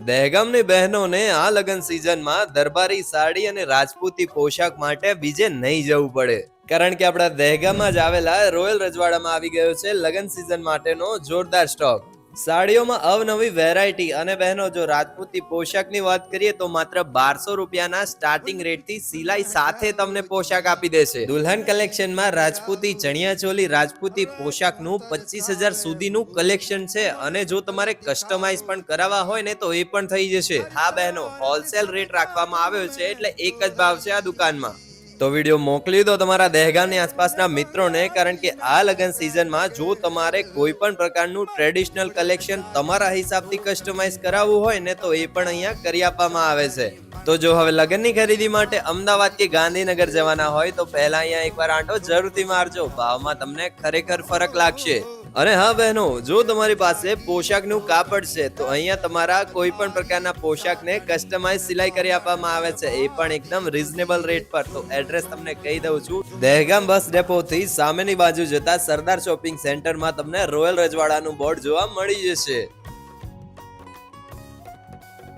દહેગામની બહેનોને આ લગ્ન સિઝનમાં દરબારી સાડી અને રાજપૂતી પોશાક માટે બીજે નહીં જવું પડે, કારણ કે આપણા દહેગામમાં જ આવેલા રોયલ રજવાડામાં આવી ગયો છે લગ્ન સિઝન માટેનો જોરદાર સ્ટોક. સાડીઓમાં અવનવી વેરાયટી અને બહેનો જો રાજપૂતી પોશાકની વાત કરીએ તો માત્ર 1200 રૂપિયાના સ્ટાર્ટિંગ રેટથી સિલાઈ સાથે તમને પોશાક આપી દેશે. દુલ્હન કલેક્શનમાં રાજપૂતી ચણિયાચોલી રાજપૂતી પોશાકનું 25,000 સુધીનું કલેક્શન છે અને જો તમારે કસ્ટમાઇઝ પણ કરાવવા હોય ને તો એ પણ થઈ જશે. હા બહેનો, હોલસેલ રેટ રાખવામાં આવ્યો છે એટલે એક જ ભાવ છે આ દુકાનમાં. તો વિડીયો મોકલી દો તમારા દહેગામની આસપાસના મિત્રોને, કારણ કે આ લગ્ન સિઝનમાં જો તમારે કોઈ પણ પ્રકારનું ટ્રેડિશનલ કલેક્શન તમારા હિસાબથી કસ્ટમાઇઝ કરાવવું હોય ને તો એ પણ અહીંયા કરી આપવામાં આવે છે. તો જો હવે લગ્નની ખરીદી માટે અમદાવાદ કે ગાંધીનગર જવાના હોય તો પહેલા અહીંયા એકવાર આંટો જરૂરથી મારજો. ભાવમાં તમને ખરેખર ફરક લાગશે. અને હા બહેનો, જો તમારી પાસે પોશાકનું કાપડ છે તો અહીંયા તમારા કોઈ પણ પ્રકારના પોશાકને કસ્ટમાઇઝ સિલાઈ કરી આપવામાં આવે છે, એ પણ એકદમ રીઝનેબલ રેટ પર. તો એડ્રેસ તમને કહી દઉં છું. દહેગામ બસ ડેપો થી સામેની બાજુ જતા સરદાર શોપિંગ સેન્ટરમાં તમને રોયલ રજવાડાનું બોર્ડ જોવા મળી જશે.